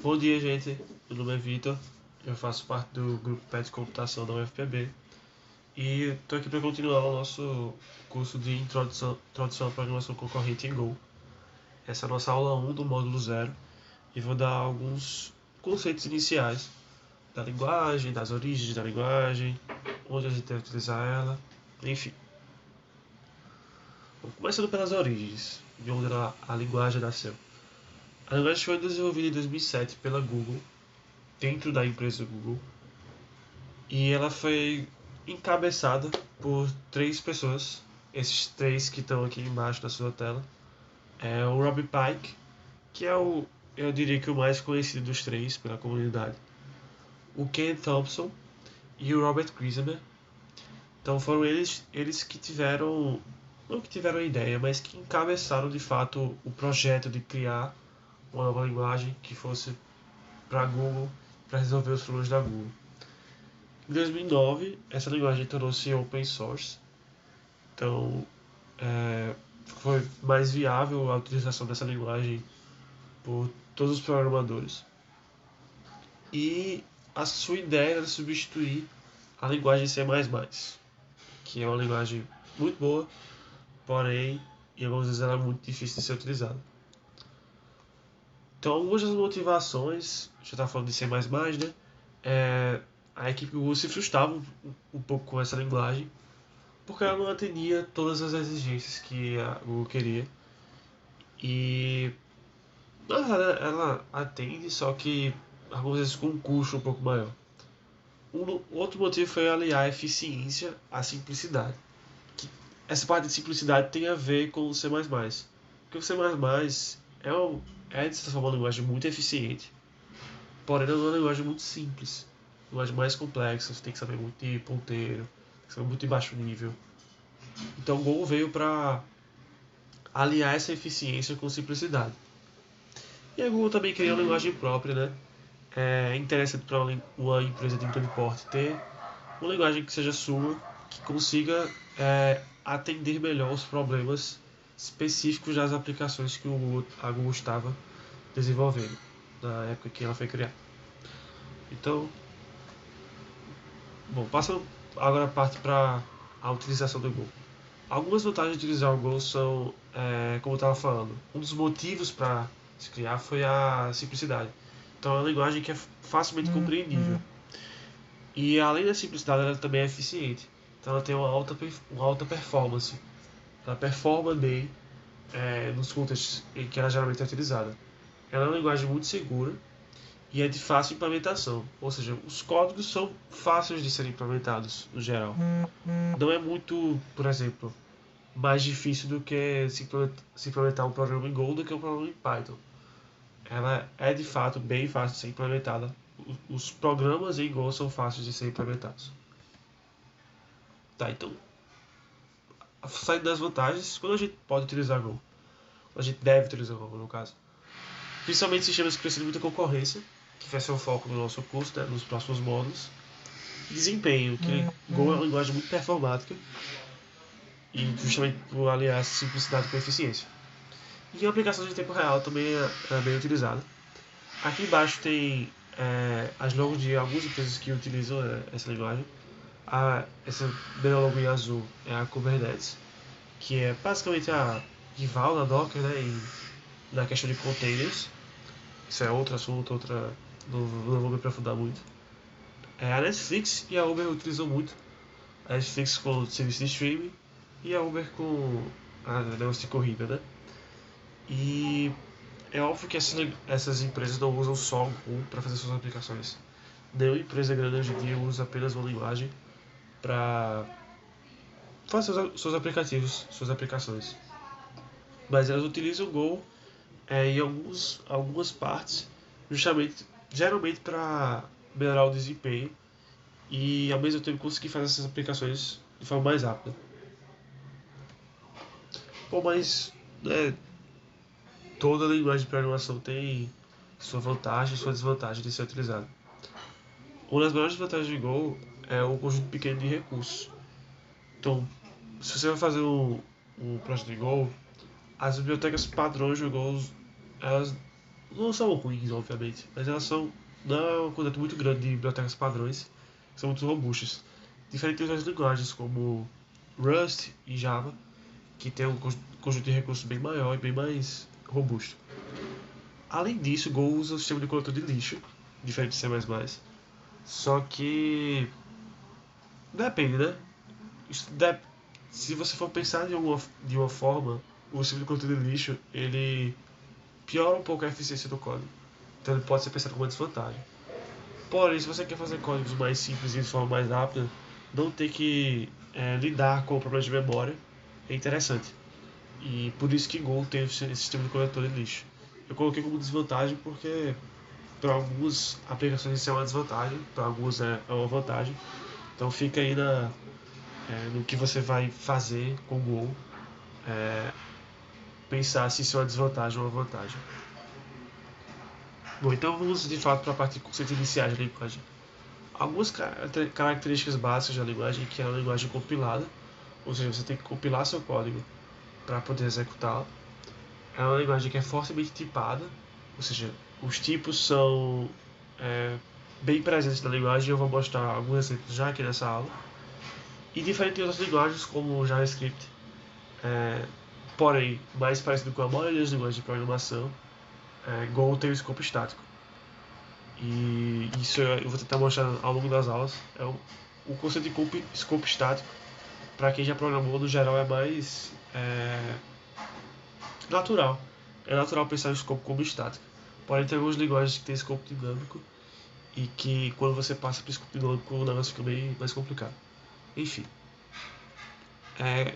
Bom dia, gente. Meu nome é Vitor. Eu faço parte do grupo PET de Computação da UFPB. E estou aqui para continuar o nosso curso de introdução à Programação Concorrente em Go. Essa é a nossa aula 1 do módulo 0. E vou dar alguns conceitos iniciais da linguagem, das origens da linguagem, onde a gente deve utilizar ela, enfim. Bom, começando pelas origens, de onde a linguagem nasceu. A linguagem foi desenvolvida em 2007 pela Google, dentro da empresa Google, e ela foi encabeçada por três pessoas. Esses três que estão aqui embaixo da sua tela. É o Robbie Pike, que é eu diria que o mais conhecido dos três pela comunidade. O Ken Thompson e o Robert Krisemer. Então foram eles que tiveram, não que tiveram a ideia, mas que encabeçaram de fato o projeto de criar uma nova linguagem que fosse para a Google, para resolver os problemas da Google. Em 2009, essa linguagem tornou-se open source, então foi mais viável a utilização dessa linguagem por todos os programadores. E a sua ideia era substituir a linguagem C++, que é uma linguagem muito boa, porém, em algumas vezes ela é muito difícil de ser utilizada. Então, algumas das motivações, já está falando de C++, né? A equipe Google se frustrava um pouco com essa linguagem, porque ela não atendia todas as exigências que a Google queria. E na verdade ela atende, só que algumas vezes com um custo um pouco maior. Outro motivo foi aliar a eficiência à simplicidade. Essa parte de simplicidade tem a ver com o C++. Porque o C++ é de certa forma uma linguagem muito eficiente, porém não é uma linguagem muito simples. Uma linguagem mais complexa, você tem que saber muito de ponteiro, tem que saber muito de baixo nível. Então o Go veio para aliar essa eficiência com simplicidade. E a Google também criou uma linguagem própria, né? É interessante para uma empresa de grande porte ter uma linguagem que seja sua, que consiga atender melhor os problemas específicos das aplicações que a Google estava desenvolvendo na época que ela foi criada. Então, bom, passando agora a parte para a utilização do Go. Algumas vantagens de utilizar o Go são, como eu estava falando, um dos motivos para se criar foi a simplicidade. Então é uma linguagem que é facilmente compreendível. E além da simplicidade, ela também é eficiente. Então ela tem uma alta performance. Ela performa bem nos contextos em que ela geralmente é utilizada. Ela é uma linguagem muito segura e é de fácil implementação. Ou seja, os códigos são fáceis de serem implementados no geral. Não é muito, por exemplo, mais difícil do que se implementar um programa em Go do que um programa em Python. Ela é de fato bem fácil de ser implementada. Os programas em Go são fáceis de ser implementados. Tá, então, saindo das vantagens, quando a gente pode utilizar Go? A gente deve utilizar Go, no caso. Principalmente sistemas que precisam de muita concorrência, que vai ser o foco do nosso curso, né, nos próximos módulos. Desempenho, que Go é uma linguagem muito performática e justamente por aliar simplicidade com eficiência. E a aplicação de tempo real também é bem utilizada. Aqui embaixo tem as logos de algumas empresas que utilizam essa linguagem. Essa bela logo em azul é a Kubernetes, que é basicamente a rival da Docker, né, na questão de containers. Isso é outro assunto, não vou me aprofundar muito. A Netflix e a Uber utilizam muito. A Netflix com serviço de streaming e a Uber com a negócio de corrida, né? E é óbvio que essas empresas não usam só o Go para fazer suas aplicações. Nenhuma empresa grande hoje em dia usa apenas uma linguagem para fazer seus aplicativos, suas aplicações. Mas elas utilizam o Go em algumas partes, geralmente para melhorar o desempenho e ao mesmo tempo conseguir fazer essas aplicações de forma mais rápida. Bom, mas né, toda linguagem de programação tem sua vantagem e sua desvantagem de ser utilizada. Uma das maiores vantagens de Go é o conjunto pequeno de recursos. Então, se você vai fazer um projeto de Go, as bibliotecas padrões de Go, elas não são ruins, obviamente, mas elas são não é uma quantidade muito grande de bibliotecas padrões, que são muito robustas. Diferente de outras linguagens como Rust e Java, que tem um conjunto de recursos bem maior e bem mais robusto. Além disso, Go usa o sistema de coletor de lixo, diferente de C++. Só que depende, né? Se você for pensar de uma forma, o sistema de coletor de lixo ele piora um pouco a eficiência do código. Então ele pode ser pensado como uma desvantagem. Porém, se você quer fazer códigos mais simples e de forma mais rápida, não ter que lidar com o problema de memória é interessante. E por isso que Go tem esse sistema de coletor de lixo. Eu coloquei como desvantagem porque para algumas aplicações isso é uma desvantagem, para algumas é uma vantagem. Então fica aí no que você vai fazer com o Go, pensar se isso é uma desvantagem ou uma vantagem. Bom, então vamos de fato para a parte de conceitos iniciais da linguagem. Algumas características básicas da linguagem, que é a linguagem compilada, ou seja, você tem que compilar seu código para poder executá-lo. É uma linguagem que é fortemente tipada, ou seja, os tipos são bem presentes na linguagem, e eu vou mostrar alguns exemplos já aqui nessa aula. E diferente de outras linguagens, como o JavaScript, porém mais parecido com a maioria das linguagens de programação, Go tem um escopo estático. E isso eu vou tentar mostrar ao longo das aulas. O conceito de escopo estático, para quem já programou, no geral é mais natural. É natural pensar em escopo como estático. Porém, tem algumas linguagens que têm escopo dinâmico e que quando você passa para o escopo dinâmico o negócio fica bem mais complicado. Enfim.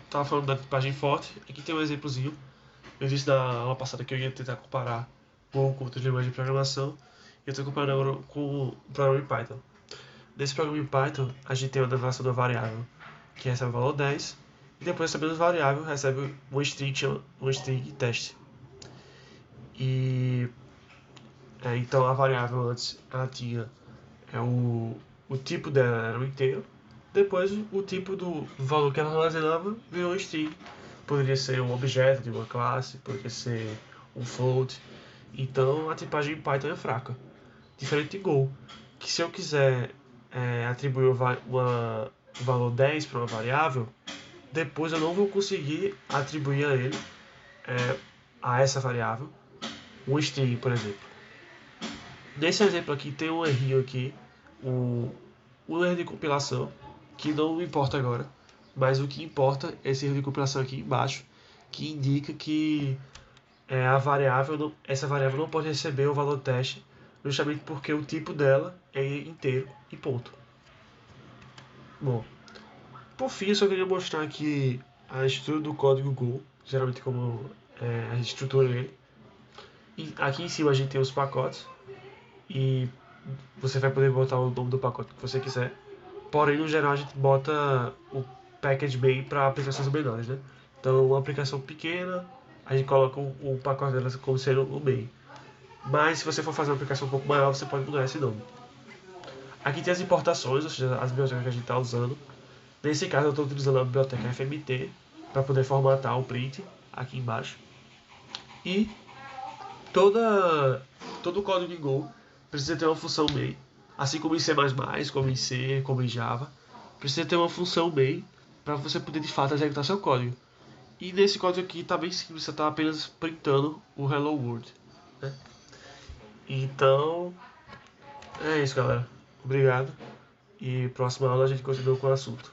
Estava falando da tipagem forte. Aqui tem um exemplozinho. Eu disse na aula passada que eu ia tentar comparar com outras linguagens de programação. E eu estou comparando agora com o programa em Python. Nesse programa em Python, a gente tem uma declaração da variável que recebe o valor 10. E depois, essa mesma variável recebe uma string teste. E então a variável antes ela tinha o tipo dela era um inteiro. Depois o tipo do valor que ela armazenava virou um string. Poderia ser um objeto de uma classe, poderia ser um float. Então a tipagem em Python é fraca. Diferente de Go, que se eu quiser atribuir um valor 10 para uma variável, depois eu não vou conseguir atribuir a ele, a essa variável, um string, por exemplo. Nesse exemplo aqui tem um errinho aqui, um erro de compilação, que não importa agora, mas o que importa é esse erro de compilação aqui embaixo, que indica que essa variável não pode receber o valor teste, justamente porque o tipo dela é inteiro e ponto. Bom, por fim, eu só queria mostrar aqui a estrutura do código Go, geralmente como a gente estrutura ele. E aqui em cima a gente tem os pacotes e você vai poder botar o nome do pacote que você quiser. Porém, no geral, a gente bota o package main para aplicações menores, né? Então, uma aplicação pequena, a gente coloca o pacote dela como sendo o main. Mas, se você for fazer uma aplicação um pouco maior, você pode mudar esse nome. Aqui tem as importações, ou seja, as bibliotecas que a gente está usando. Nesse caso, eu estou utilizando a biblioteca FMT para poder formatar o print aqui embaixo. E todo o código de Go precisa ter uma função main, assim como em C++, como em C, como em Java. Precisa ter uma função main para você poder de fato executar seu código. E nesse código aqui está bem simples, você está apenas printando o Hello World, né? Então, é isso, galera. Obrigado. E próxima aula a gente continua com o assunto.